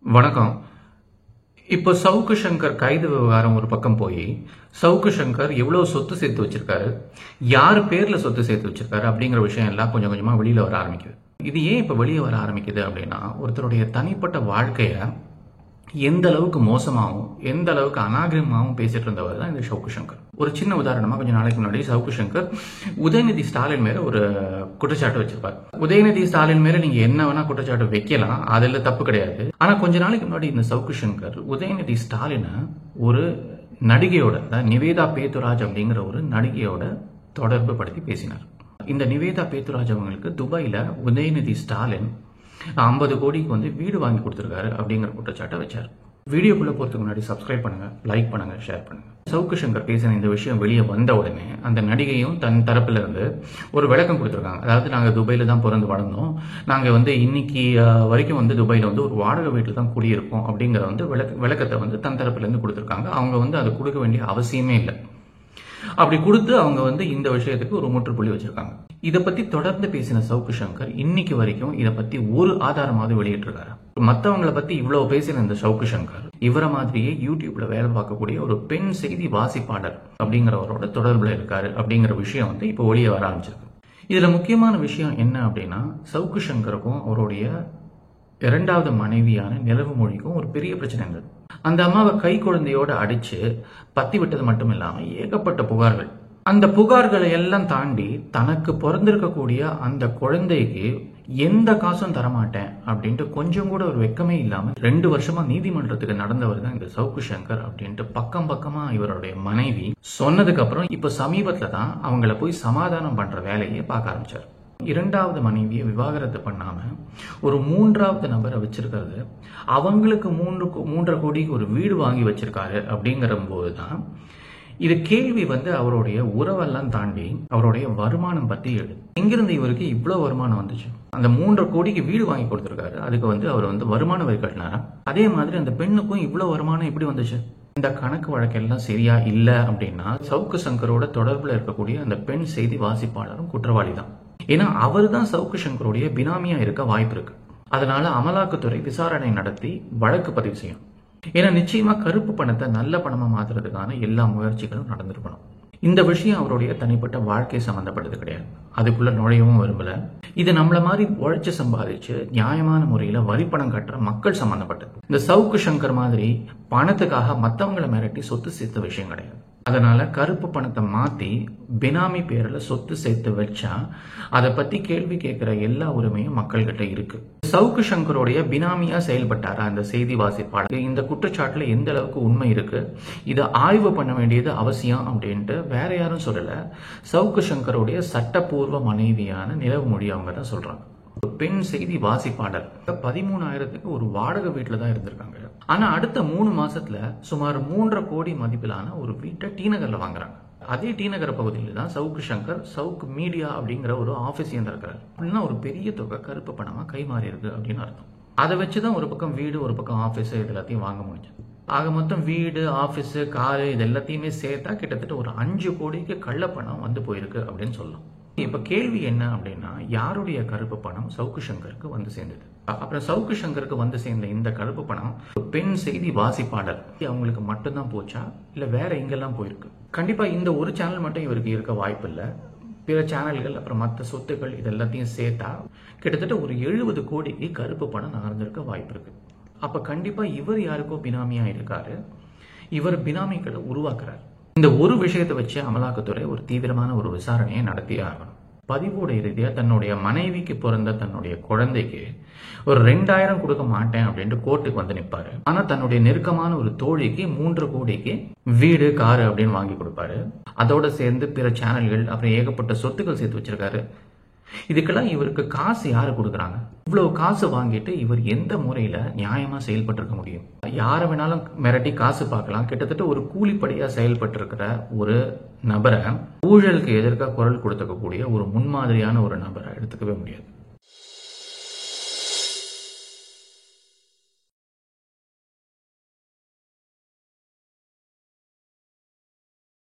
வணக்கம். இப்போ சவுக்கு சங்கர் கைது விவகாரம் ஒரு பக்கம் போய் சவுக்கு சங்கர் எவ்வளவு சொத்து சேர்த்து வச்சிருக்காரு, யார் பேர்ல சொத்து சேர்த்து வச்சிருக்காரு அப்படிங்கிற விஷயம் எல்லாம் கொஞ்சம் கொஞ்சமா வெளியில வர ஆரம்பிக்குது. இது ஏன் இப்ப வெளியே வர ஆரம்பிக்குது அப்படின்னா, ஒருத்தருடைய தனிப்பட்ட வாழ்க்கைய எந்த அளவுக்கு மோசமாகவும் எந்த அளவுக்கு அநாகரிகமாகவும் பேசிட்டு இருந்தவர் தான் இந்த சவுக்கு சங்கர். ஒரு சின்ன உதாரணமா, கொஞ்சம் நாளைக்கு முன்னாடி சவுக்கு சங்கர் உதயநிதி ஸ்டாலின் மேல ஒரு குற்றச்சாட்டு வச்சிருப்பார். உதயநிதி ஸ்டாலின் மேல நீங்க என்ன வேணா குற்றச்சாட்டு வைக்கலாம், அதுல தப்பு கிடையாது. ஆனா கொஞ்ச நாளைக்கு முன்னாடி இந்த சவுக்கு சங்கர் உதயநிதி ஸ்டாலினை ஒரு நடிகையோட, நிவேதா பேத்துராஜ் அப்படிங்கிற ஒரு நடிகையோட தொடர்பு படுத்தி பேசினார். இந்த நிவேதா பேத்துராஜ் அவங்களுக்கு துபாயில உதயநிதி ஸ்டாலின் 50 கோடிக்கு வீடு வாங்கி கொடுத்திருக்காரு அப்படிங்கிற குற்றச்சாட்டை வச்சார். வீடியோக்குள்ள போறதுக்கு முன்னாடி சப்ஸ்கிரைப் பண்ணுங்க, லைக் பண்ணுங்க, ஷேர் பண்ணுங்க. சவுக்கு சங்கர் பேசின இந்த விஷயம் வெளியே வந்த உடனே அந்த நடிகையும் தன் தரப்புல இருந்து ஒரு விளக்கம் கொடுத்திருக்காங்க. அதாவது, நாங்க துபாயில தான் பிறந்து வளர்ந்தோம், நாங்க இன்னைக்கு வரைக்கும் துபாயில ஒரு வாடகை வீட்டில் தான் குடியிருக்கோம் அப்படிங்கிற விளக்கத்தை தன் தரப்புல இருந்து கொடுத்திருக்காங்க. அவங்க அதை கொடுக்க வேண்டிய அவசியமே இல்லை. அப்படி கொடுத்து அவங்க இந்த விஷயத்துக்கு ஒரு முற்றுப்புள்ளி வச்சிருக்காங்க. இதை பத்தி தொடர்ந்து பேசின சவுக்கு சங்கர் இன்னைக்கு வரைக்கும் இதை பத்தி ஒரு ஆதாரமாவது வெளியிட்டிருக்காரு. மற்றவங்களை பத்தி இவ்வளவு பேசின இந்த சவுக்கு சங்கர் இவரை மாதிரியே யூடியூப்ல வேலை பார்க்கக்கூடிய ஒரு பெண் செய்தி வாசிப்பாளர் அப்படிங்கிறவரோட தொடர்புல இருக்காரு அப்படிங்கிற விஷயம் இப்போ வெளியே வர ஆரம்பிச்சிருக்கு. இதுல முக்கியமான விஷயம் என்ன அப்படின்னா, சவுக்கு சங்கருக்கும் அவருடைய இரண்டாவது மனைவியான நிலவு மொழிக்கும் ஒரு பெரிய பிரச்சனை இருந்தது. அந்த அம்மாவை கை குழந்தையோட அடிச்சு பத்தி விட்டது மட்டும் இல்லாம ஏகப்பட்ட புகார்கள். அந்த புகார்களை எல்லாம் தாண்டி தனக்கு பிறந்திருக்கக்கூடிய அந்த குழந்தைக்கு எந்த காசும் தரமாட்டேன் அப்படின்ட்டு கொஞ்சம் கூட ஒரு வெக்கமே இல்லாம 2 வருஷமா நீதிமன்றத்துக்கு நடந்தவர் தான் இந்த சவுக்கு சங்கர் அப்படின்ட்டு பக்கம் பக்கமா இவருடைய மனைவி சொன்னதுக்கு அப்புறம் இப்ப சமீபத்துல தான் அவங்கள போய் சமாதானம் பண்ற வேலையை பார்க்க ஆரம்பிச்சார். இரண்டாவது மனைவியை விவாகரத்து பண்ணாம ஒரு 3வது நபரை வச்சிருக்கிறது, அவங்களுக்கு 3.5 கோடிக்கு ஒரு வீடு வாங்கி வச்சிருக்காரு அப்படிங்கிற போதுதான் இது கேள்வி அவருடைய உறவெல்லாம் தாண்டி அவருடைய வருமானம் பத்தி எழுது. எங்கிருந்து இவருக்கு இவ்வளவு வருமானம் வந்துச்சு? அந்த 3.5 கோடிக்கு வீடு வாங்கி கொடுத்திருக்காரு, அதுக்கு அவர் வருமான வரி கட்டினாரா? அதே மாதிரி அந்த பெண்ணுக்கும் இவ்வளவு வருமானம் எப்படி வந்துச்சு? இந்த கணக்கு வழக்கெல்லாம் சரியா இல்ல அப்படின்னா சவுக்கு சங்கரோட தொடர்புல இருக்கக்கூடிய அந்த பெண் செய்தி வாசிப்பாளரும் குற்றவாளி தான். ஏன்னா அவர் தான் சவுக்கு சங்கருடைய பினாமியா இருக்க வாய்ப்பு இருக்கு. அதனால அமலாக்கத்துறை விசாரணை நடத்தி வழக்கு பதிவு செய்யும். ஏன்னா நிச்சயமா கருப்பு பணத்தை நல்ல பணமா மாத்துறதுக்கான எல்லா முயற்சிகளும் நடந்திருக்கணும். இந்த விஷயம் அவருடைய தனிப்பட்ட வாழ்க்கை சம்பந்தப்பட்டது கிடையாது, அதுக்குள்ள நுழையவும் விரும்பல. இது நம்மள மாதிரி உழைச்சு சம்பாதிச்சு நியாயமான முறையில வரி பணம் கட்டுற மக்கள் சம்பந்தப்பட்டது. இந்த சவுக்கு சங்கர் மாதிரி பணத்துக்காக மத்தவங்களை மிரட்டி சொத்து சேர்த்த விஷயம் கிடையாது. அதனால கருப்பு பணத்தை மாத்தி பினாமி பேர்ல சொத்து சேர்த்து வச்சா அதை பத்தி கேள்வி கேட்கிற எல்லா உரிமையும் மக்கள் கிட்ட இருக்கு. சவுக்கு சங்கருடைய பினாமியா செயல்பட்டாரா அந்த செய்தி வாசிப்பாளர்? இந்த குற்றச்சாட்டுல எந்த அளவுக்கு உண்மை இருக்கு, இதை ஆய்வு பண்ண வேண்டியது அவசியம் அப்படின்ட்டு வேற யாரும் சொல்லல, சவுக்கு சங்கருடைய சட்டப்பூர்வ மனைவியான நிலவு மொழி அவங்க தான் சொல்றாங்க. பெண் செய்தி வாசிப்பாளர் 13,000க்கு ஒரு வாடகை வீட்டுல தான் இருந்திருக்காங்க. ஆனா அடுத்த 3 மாசத்துல சுமார் 3.5 கோடி மதிப்பிலான ஒரு வீட்டை டி நகர்ல வாங்குறாங்க. அதே டி நகர் பகுதியில் தான் சவுக்கு சங்கர் சவுக்கு மீடியா அப்படிங்கிற ஒரு ஆபீஸ் இருந்திருக்கிறார். அப்படின்னா ஒரு பெரிய தொகை கருப்பு பணமா கைமாறி இருக்கு அப்படின்னு அர்த்தம். அதை வச்சுதான் ஒரு பக்கம் வீடு, ஒரு பக்கம் ஆபீஸ், இது எல்லாத்தையும் வாங்க முடிஞ்சது. ஆக மொத்தம் வீடு, ஆபீஸ், காரு இது எல்லாத்தையுமே சேர்த்தா கிட்டத்தட்ட ஒரு 5 கோடிக்கு கள்ளப்பணம் போயிருக்கு அப்படின்னு சொல்லலாம். இப்ப கேள்வி என்ன அப்படின்னா, யாருடைய கருப்பு பணம் சவுக்கு சங்கருக்கு சேர்ந்தது? அப்புறம் சவுக்கு சங்கருக்கு சேர்ந்த இந்த கருப்பு பணம் பெண் செய்தி வாசிப்பாளர் அவங்களுக்கு மட்டும்தான் போச்சா, இல்ல வேற எங்கெல்லாம் போயிருக்கு? கண்டிப்பா இந்த ஒரு சேனல் மட்டும் இவருக்கு இருக்க வாய்ப்பு இல்ல. பிற சேனல்கள் அப்புறம் மற்ற சொத்துக்கள் இது எல்லாத்தையும் சேர்த்தா கிட்டத்தட்ட ஒரு 70 கோடிக்கு கருப்பு பணம் நகர்ந்திருக்க வாய்ப்பு இருக்கு. அப்ப கண்டிப்பா இவர் யாருக்கோ பினாமியா இருக்காரு, இவர் பினாமிகளை உருவாக்குறாரு. இந்த ஒரு விஷயத்தை வச்சு அமலாக்கத்துறை ஒரு தீவிரமான ஒரு விசாரணையை நடத்தியே ஆகணும். பதிவோட இறுதியா தன்னுடைய மனைவிக்கு பிறந்த தன்னுடைய குழந்தைக்கு ஒரு 2,000 கொடுக்க மாட்டேன் அப்படின்ட்டு கோர்ட்டுக்கு நிற்பாரு. ஆனா தன்னுடைய நெருக்கமான ஒரு தோழிக்கு 3.5 கோடிக்கு வீடு, காரு அப்படின்னு வாங்கி கொடுப்பாரு. அதோட சேர்ந்து பிற சேனல்கள் அப்புறம் ஏகப்பட்ட சொத்துக்கள் சேர்த்து வச்சிருக்காரு. இதுக்கெல்லாம் இவருக்கு காசு யாரு கொடுக்குறாங்க? இவ்வளவு காசு வாங்கிட்டு இவர் எந்த முறையில நியாயமா செயல்பட்டு இருக்க முடியும்? யார வேணாலும் மிரட்டி காசு பார்க்கலாம். கிட்டத்தட்ட ஒரு கூலிப்படியா செயல்பட்டு இருக்கிற ஒரு நபரை ஊழலுக்கு எதிர்க்க குரல் கொடுத்துக்கக்கூடிய ஒரு முன்மாதிரியான ஒரு நபரை எடுத்துக்கவே முடியாது.